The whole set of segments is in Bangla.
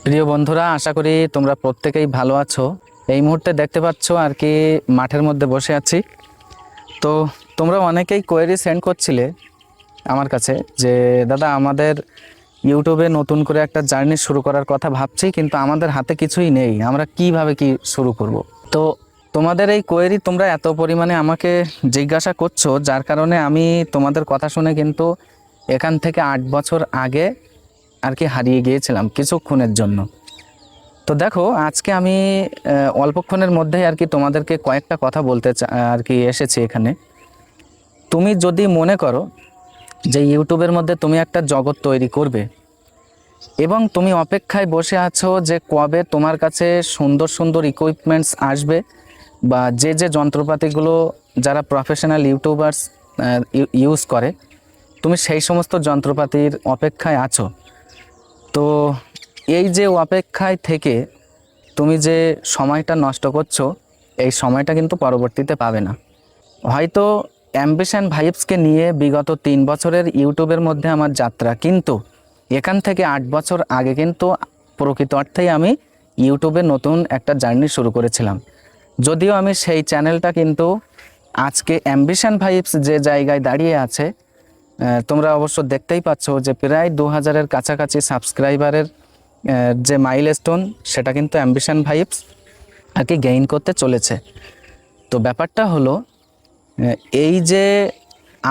প্রিয় বন্ধুরা, আশা করি তোমরা প্রত্যেকেই ভালো আছো। এই মুহূর্তে দেখতে পাচ্ছ আর কি মাঠের মধ্যে বসে আছি। তো তোমরা অনেকেই কোয়েরি সেন্ড করছিলে আমার কাছে যে দাদা আমাদের ইউটিউবে নতুন করে একটা জার্নি শুরু করার কথা ভাবছি, কিন্তু আমাদের হাতে কিছুই নেই, আমরা কিভাবে কি শুরু করব। তো তোমাদের এই কোয়েরি তোমরা এত পরিমাণে আমাকে জিজ্ঞাসা করছো, যার কারণে আমি তোমাদের কথা শুনে কিন্তু এখান থেকে 8 বছর আগে আর কি হারিয়ে গিয়েছিলাম কিছুক্ষণের জন্য। তো দেখো আজকে আমি অল্পক্ষণের মধ্যেই আর কি তোমাদেরকে কয়েকটা কথা বলতে আর কি এসেছি এখানে। তুমি যদি মনে করো যে ইউটিউবের মধ্যে তুমি একটা জগৎ তৈরি করবে এবং তুমি অপেক্ষায় বসে আছো যে কবে তোমার কাছে সুন্দর সুন্দর ইকুইপমেন্টস আসবে, বা যে যে যন্ত্রপাতিগুলো যারা প্রফেশনাল ইউটিউবার্স ইউজ করে, তুমি সেই সমস্ত যন্ত্রপাতির অপেক্ষায় আছো। তো এই যে অপেক্ষায় থেকে তুমি যে সময়টা নষ্ট করছো, এই সময়টা কিন্তু পরবর্তীতে পাবে না। হয়তো অ্যাম্বিশন ভাইবসকে নিয়ে বিগত 3 বছরের ইউটিউবের মধ্যে আমার যাত্রা, কিন্তু এখান থেকে 8 বছর আগে কিন্তু প্রকৃত অর্থেই আমি ইউটিউবে নতুন একটা জার্নি শুরু করেছিলাম। যদিও আমি সেই চ্যানেলটা কিন্তু আজকে অ্যাম্বিশন ভাইবস যে জায়গায় দাঁড়িয়ে আছে, তোমরা অবশ্য দেখতেই পাচ্ছ যে প্রায় 2000-এর কাছাকাছি সাবস্ক্রাইবারের যে মাইলস্টোন, সেটা কিন্তু অ্যাম্বিশন ভাইবস আর কি গেইন করতে চলেছে। তো ব্যাপারটা হলো, এই যে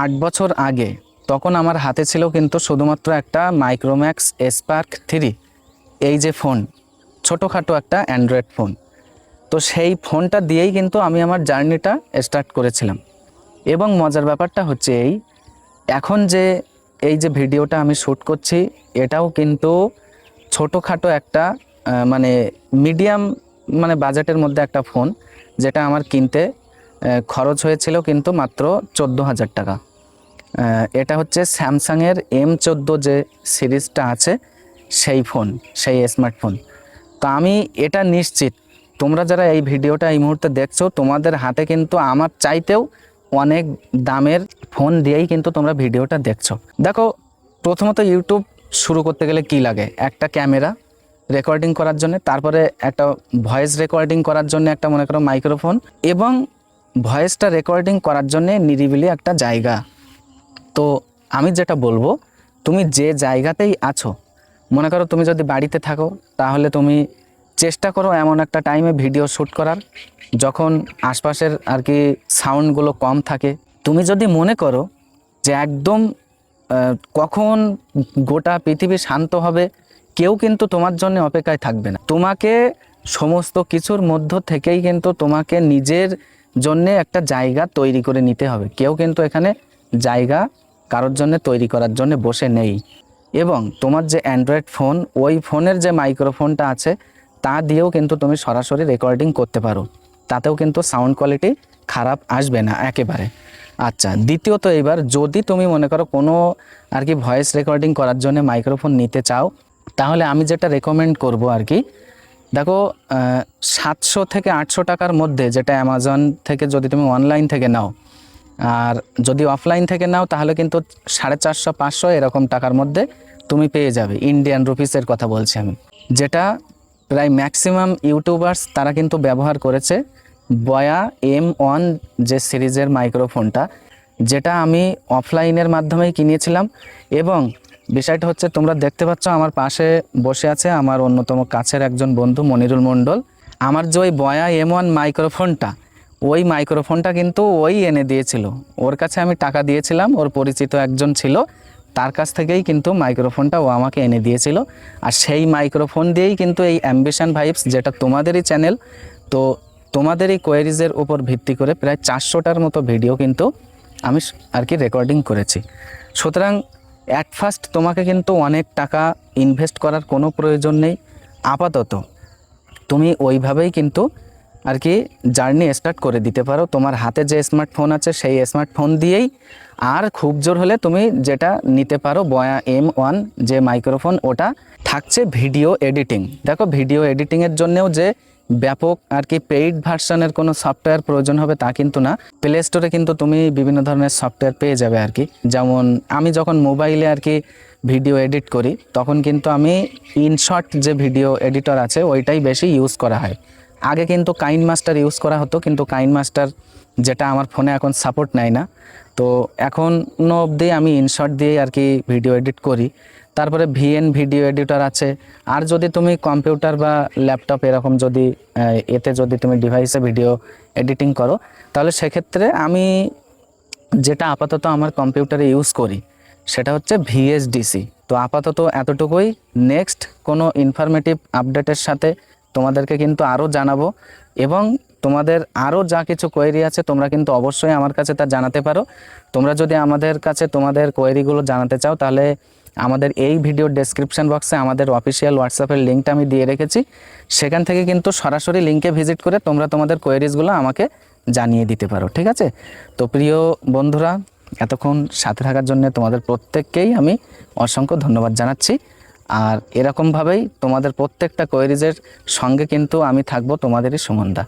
8 বছর আগে তখন আমার হাতে ছিল কিন্তু শুধুমাত্র একটা মাইক্রোম্যাক্স স্পার্ক 3, এই যে ফোন, ছোটোখাটো একটা অ্যান্ড্রয়েড ফোন। তো সেই ফোনটা দিয়েই কিন্তু আমি আমার জার্নিটা স্টার্ট করেছিলাম। এবং মজার ব্যাপারটা হচ্ছে এখন যে এই যে ভিডিওটা আমি শ্যুট করছি, এটাও কিন্তু ছোটোখাটো একটা মানে মিডিয়াম মানে বাজেটের মধ্যে একটা ফোন, যেটা আমার কিনতে খরচ হয়েছিল কিন্তু মাত্র 14,000 টাকা। এটা হচ্ছে স্যামসাংয়ের M14 যে সিরিজটা আছে, সেই ফোন, সেই স্মার্টফোন। তো আমি এটা নিশ্চিত তোমরা যারা এই ভিডিওটা এই মুহূর্তে দেখছো, তোমাদের হাতে কিন্তু আমার চাইতেও অনেক দামের ফোন দিয়েই কিন্তু তোমরা ভিডিওটা দেখছো। দেখো, প্রথমত ইউটিউব শুরু করতে গেলে কি লাগে? একটা ক্যামেরা রেকর্ডিং করার জন্য, তারপরে একটা ভয়েস রেকর্ডিং করার জন্য একটা মনে করো মাইক্রোফোন, এবং ভয়েসটা রেকর্ডিং করার জন্য নিরিবিলি একটা জায়গা। তো আমি যেটা বলবো, তুমি যে জায়গাতেই আছো, মনে করো তুমি যদি বাড়িতে থাকো, তাহলে তুমি চেষ্টা করো এমন একটা টাইমে ভিডিও শ্যুট করার যখন আশপাশের আর কি সাউন্ডগুলো কম থাকে। তুমি যদি মনে করো যে একদম কখন গোটা পৃথিবী শান্ত হবে, কেউ কিন্তু তোমার জন্য অপেক্ষায় থাকবে না। তোমাকে সমস্ত কিছুর মধ্য থেকেই কিন্তু তোমাকে নিজের জন্যে একটা জায়গা তৈরি করে নিতে হবে। কেউ কিন্তু এখানে জায়গা কারোর জন্য তৈরি করার জন্য বসে নেই। এবং তোমার যে অ্যান্ড্রয়েড ফোন, ওই ফোনের যে মাইক্রোফোনটা আছে, তা দিয়েও কিন্তু তুমি সরাসরি রেকর্ডিং করতে পারো, তাতেও কিন্তু সাউন্ড কোয়ালিটি খারাপ আসবে না একেবারে। আচ্ছা, দ্বিতীয়ত এবার যদি তুমি মনে করো কোনো আর কি ভয়েস রেকর্ডিং করার জন্য মাইক্রোফোন নিতে চাও, তাহলে আমি যেটা রেকমেন্ড করব আর কি, দেখো 700 থেকে 800 টাকার মধ্যে, যেটা অ্যামাজন থেকে যদি তুমি অনলাইন থেকে নাও, আর যদি অফলাইন থেকে নাও তাহলে কিন্তু 450-500 এরকম টাকার মধ্যে তুমি পেয়ে যাবে। ইন্ডিয়ান রুপিসের কথা বলছি আমি, যেটা প্রায় ম্যাক্সিমাম ইউটিউবার্স তারা কিন্তু ব্যবহার করেছে। বয়া M1 যে সিরিজের মাইক্রোফোনটা, যেটা আমি অফলাইনের মাধ্যমেই কিনেছিলাম। এবং বিষয়টা হচ্ছে, তোমরা দেখতে পাচ্ছ আমার পাশে বসে আছে আমার অন্যতম কাছের একজন বন্ধু মনিরুল মণ্ডল। আমার যে ওই বয়া M1 মাইক্রোফোনটা, ওই মাইক্রোফোনটা কিন্তু ওই এনে দিয়েছিল। ওর কাছে আমি টাকা দিয়েছিলাম, ওর পরিচিত একজন ছিল, তার কাছ থেকেই কিন্তু মাইক্রোফোনটা ও আমাকে এনে দিয়েছিল। আর সেই মাইক্রোফোন দিয়েই কিন্তু এই অ্যাম্বিশন ভাইবস, যেটা তোমাদেরই চ্যানেল, তো তোমাদেরই কোয়েরিজের উপর ভিত্তি করে প্রায় 400টার মতো ভিডিও কিন্তু আমি আর কি রেকর্ডিং করেছি। সুতরাং অ্যাট ফার্স্ট তোমাকে কিন্তু অনেক টাকা ইনভেস্ট করার কোনো প্রয়োজন নেই। আপাতত তুমি ওইভাবেই কিন্তু আর কি জার্নি স্টার্ট করে দিতে পারো। তোমার হাতে যে স্মার্টফোন আছে, সেই স্মার্টফোন দিয়েই, আর খুব জোর হলে তুমি যেটা নিতে পারো বয়া M1 যে মাইক্রোফোন, ওটা থাকছে ভিডিও এডিটিং। দেখো, ভিডিও এডিটিংয়ের জন্যেও যে ব্যাপক আর কি পেইড ভার্সনের কোনো সফটওয়্যার প্রয়োজন হবে তা কিন্তু না। প্লে স্টোরে কিন্তু তুমি বিভিন্ন ধরনের সফটওয়্যার পেয়ে যাবে আর কি। যেমন আমি যখন মোবাইলে আর কি ভিডিও এডিট করি তখন কিন্তু আমি ইনশট যে ভিডিও এডিটর আছে ওইটাই বেশি ইউজ করা হয়। আগে কিন্তু কাইন মাস্টার ইউজ করা হতো, কিন্তু কাইন মাস্টার যেটা আমার ফোনে এখন সাপোর্ট নেয় না। তো এখনও অবধি আমি ইনশট দিয়েই আর কি ভিডিও এডিট করি। তারপরে ভিএন ভিডিও এডিটর আছে। আর যদি তুমি কম্পিউটার বা ল্যাপটপ এরকম যদি এতে যদি তুমি ডিভাইসে ভিডিও এডিটিং করো, তাহলে সেক্ষেত্রে আমি যেটা আপাতত আমার কম্পিউটারে ইউজ করি সেটা হচ্ছে ভিএসডিসি। তো আপাতত এতটুকুই। নেক্সট কোনো ইনফরমেটিভ আপডেটের সাথে তোমাদেরকে কিন্তু আরও জানাবো, এবং তোমাদের আরও যা কিছু কোয়েরি আছে তোমরা কিন্তু অবশ্যই আমার কাছে তা জানাতে পারো। তোমরা যদি আমাদের কাছে তোমাদের কোয়েরিগুলো জানাতে চাও, তাহলে আমাদের এই ভিডিওর ডেসক্রিপশন বক্সে আমাদের অফিসিয়াল হোয়াটসঅ্যাপের লিঙ্কটা আমি দিয়ে রেখেছি। সেখান থেকে কিন্তু সরাসরি লিঙ্কে ভিজিট করে তোমরা তোমাদের কোয়েরিজগুলো আমাকে জানিয়ে দিতে পারো, ঠিক আছে? তো প্রিয় বন্ধুরা, এতক্ষণ সাথে থাকার জন্য তোমাদের প্রত্যেককেই আমি অসংখ্য ধন্যবাদ জানাচ্ছি। আর এরকমভাবেই তোমাদের প্রত্যেকটা কোয়েরিজের সঙ্গে কিন্তু আমি থাকবো, তোমাদেরই সুমনদা।